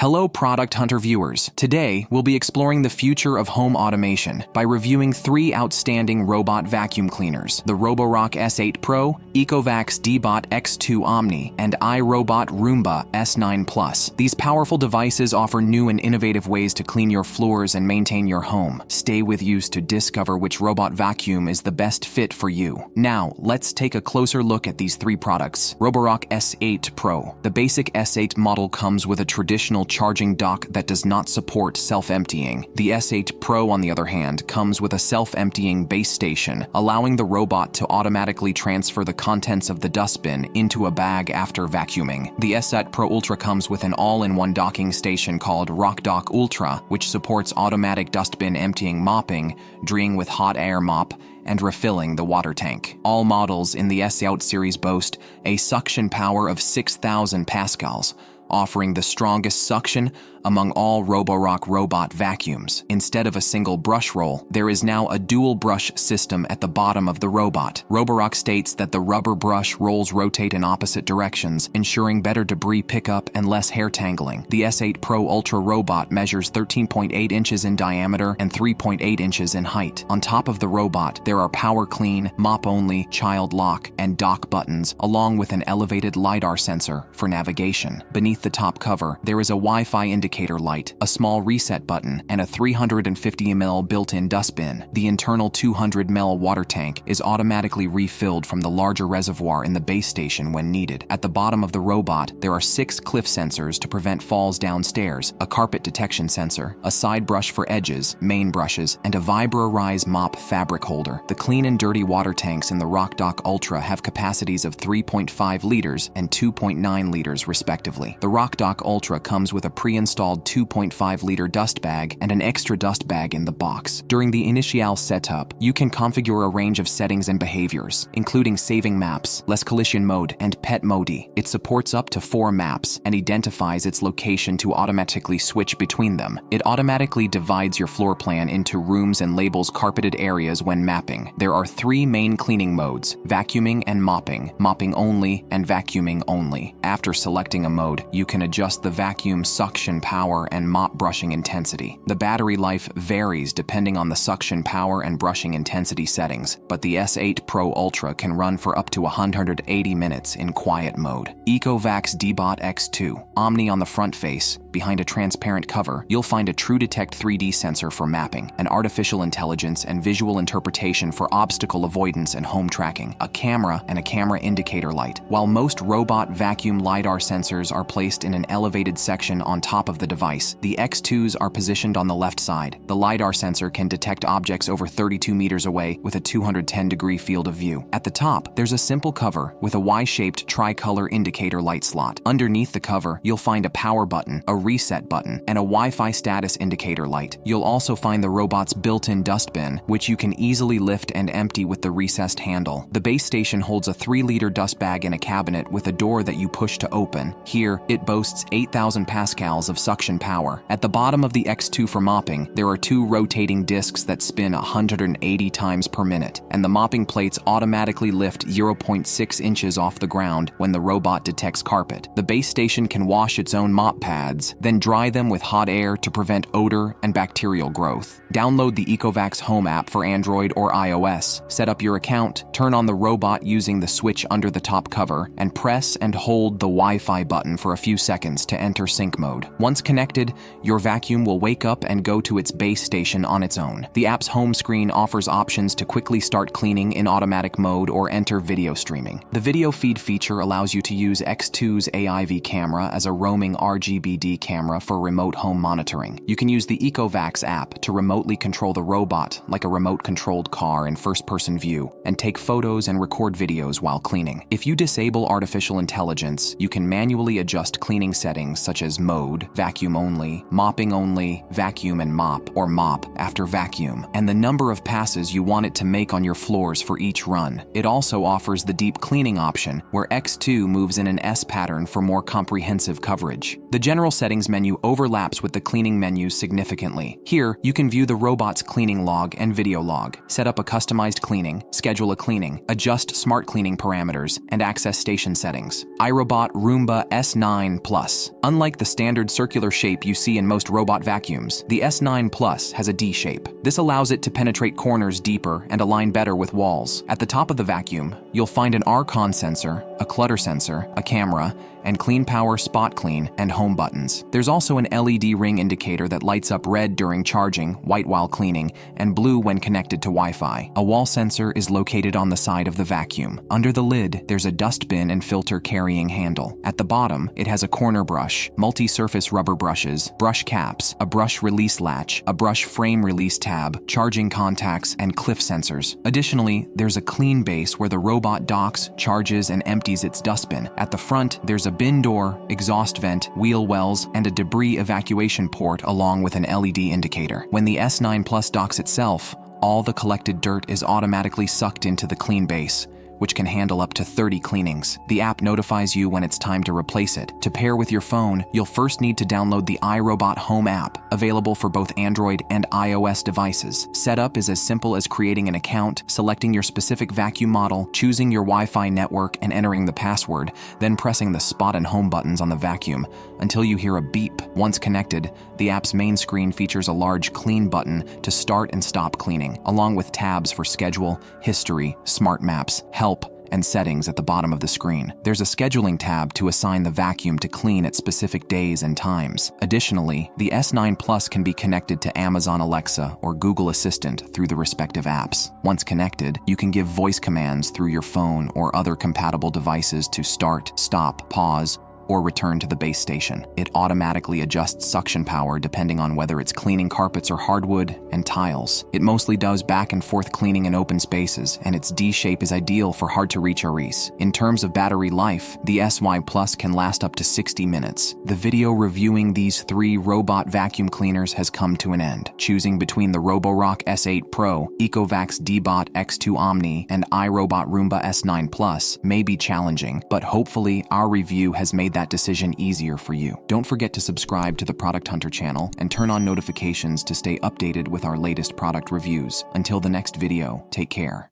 Hello Product Hunter viewers. Today, we'll be exploring the future of home automation by reviewing 3 outstanding robot vacuum cleaners: the Roborock S8 Pro, Ecovacs D-Bot X2 Omni, and iRobot Roomba S9 Plus. These powerful devices offer new and innovative ways to clean your floors and maintain your home. Stay with us to discover which robot vacuum is the best fit for you. Now, let's take a closer look at these 3 products. Roborock S8 Pro. The basic S8 model comes with a traditional charging dock that does not support self-emptying. The S8 Pro, on the other hand, comes with a self-emptying base station, allowing the robot to automatically transfer the contents of the dustbin into a bag after vacuuming. The S8 Pro Ultra comes with an all-in-one docking station called RockDock Ultra, which supports automatic dustbin emptying, mopping, drying with hot air mop, and refilling the water tank. All models in the S8 series boast a suction power of 6,000 pascals, offering the strongest suction among all Roborock robot vacuums. Instead of a single brush roll, there is now a dual brush system at the bottom of the robot. Roborock states that the rubber brush rolls rotate in opposite directions, ensuring better debris pickup and less hair tangling. The S8 Pro Ultra robot measures 13.8 inches in diameter and 3.8 inches in height. On top of the robot, there are power clean, mop only, child lock, and dock buttons, along with an elevated LiDAR sensor for navigation. Beneath the top cover, there is a Wi-Fi indicator light, a small reset button, and a 350 ml built-in dustbin. The internal 200 ml water tank is automatically refilled from the larger reservoir in the base station when needed. At the bottom of the robot, there are 6 cliff sensors to prevent falls downstairs, a carpet detection sensor, a side brush for edges, main brushes, and a Vibra-Rise mop fabric holder. The clean and dirty water tanks in the RockDock Ultra have capacities of 3.5 liters and 2.9 liters respectively. The RockDock Ultra comes with a pre-installed 2.5-liter dust bag and an extra dust bag in the box. During the initial setup, you can configure a range of settings and behaviors, including saving maps, less collision mode, and pet mode. It supports up to 4 maps and identifies its location to automatically switch between them. It automatically divides your floor plan into rooms and labels carpeted areas when mapping. There are 3 main cleaning modes: vacuuming and mopping, mopping only, and vacuuming only. After selecting a mode, you can adjust the vacuum suction power and mop brushing intensity. The battery life varies depending on the suction power and brushing intensity settings, but the S8 Pro Ultra can run for up to 180 minutes in quiet mode. Ecovacs D-Bot X2 Omni. On the front face, behind a transparent cover, you'll find a TrueDetect 3D sensor for mapping, an artificial intelligence and visual interpretation for obstacle avoidance and home tracking, a camera and a camera indicator light. While most robot vacuum LiDAR sensors are placed in an elevated section on top of the device, the X2s are positioned on the left side. The LiDAR sensor can detect objects over 32 meters away with a 210-degree field of view. At the top, there's a simple cover with a Y-shaped tricolor indicator light slot. Underneath the cover, you'll find a power button, a reset button, and a Wi-Fi status indicator light. You'll also find the robot's built-in dustbin, which you can easily lift and empty with the recessed handle. The base station holds a 3-liter dust bag in a cabinet with a door that you push to open. Here, it boasts 8,000 pascals of suction power. At the bottom of the X2 for mopping, there are 2 rotating discs that spin 180 times per minute, and the mopping plates automatically lift 0.6 inches off the ground when the robot detects carpet. The base station can wash its own mop pads, then dry them with hot air to prevent odor and bacterial growth. Download the Ecovacs Home app for Android or iOS, set up your account, turn on the robot using the switch under the top cover, and press and hold the Wi-Fi button for a few seconds to enter sync mode. Once connected, your vacuum will wake up and go to its base station on its own. The app's home screen offers options to quickly start cleaning in automatic mode or enter video streaming. The video feed feature allows you to use X2's AIV camera as a roaming RGBD camera for remote home monitoring. You can use the Ecovacs app to remotely control the robot like a remote-controlled car in first-person view and take photos and record videos while cleaning. If you disable artificial intelligence, you can manually adjust cleaning settings such as mode, vacuum only, mopping only, vacuum and mop, or mop after vacuum, and the number of passes you want it to make on your floors for each run. It also offers the deep cleaning option, where X2 moves in an S pattern for more comprehensive coverage. The general settings menu overlaps with the cleaning menus significantly. Here, you can view the robot's cleaning log and video log, set up a customized cleaning, schedule a cleaning, adjust smart cleaning parameters, and access station settings. iRobot Roomba S9 Plus. Unlike the standard circular shape you see in most robot vacuums, the S9 Plus has a D shape. This allows it to penetrate corners deeper and align better with walls. At the top of the vacuum, you'll find an RCON sensor, a clutter sensor, a camera, and Clean Power Spot Clean and home buttons. There's also an LED ring indicator that lights up red during charging, white while cleaning, and blue when connected to Wi-Fi. A wall sensor is located on the side of the vacuum. Under the lid, there's a dustbin and filter carrying handle. At the bottom, it has a corner brush, multi-surface rubber brushes, brush caps, a brush release latch, a brush frame release tab, charging contacts, and cliff sensors. Additionally, there's a clean base where the robot docks, charges, and empties its dustbin. At the front, there's a bin door, exhaust vent, wheel wells, and a debris evacuation port along with an LED indicator. When the S9 Plus docks itself, all the collected dirt is automatically sucked into the clean base, which can handle up to 30 cleanings. The app notifies you when it's time to replace it. To pair with your phone, you'll first need to download the iRobot Home app, available for both Android and iOS devices. Setup is as simple as creating an account, selecting your specific vacuum model, choosing your Wi-Fi network, and entering the password, then pressing the Spot and Home buttons on the vacuum until you hear a beep. Once connected, the app's main screen features a large Clean button to start and stop cleaning, along with tabs for schedule, history, smart maps, help, and settings at the bottom of the screen. There's a scheduling tab to assign the vacuum to clean at specific days and times. Additionally, the S9 Plus can be connected to Amazon Alexa or Google Assistant through the respective apps. Once connected, you can give voice commands through your phone or other compatible devices to start, stop, pause, or return to the base station. It automatically adjusts suction power depending on whether it's cleaning carpets or hardwood and tiles. It mostly does back and forth cleaning in open spaces, and its D shape is ideal for hard-to-reach areas. In terms of battery life, the SY Plus can last up to 60 minutes. The video reviewing these 3 robot vacuum cleaners has come to an end. Choosing between the Roborock S8 Pro, Ecovacs D-Bot X2 Omni, and iRobot Roomba S9 Plus may be challenging, but hopefully our review has made that decision easier for you. Don't forget to subscribe to the Product Hunter channel and turn on notifications to stay updated with our latest product reviews. Until the next video, take care.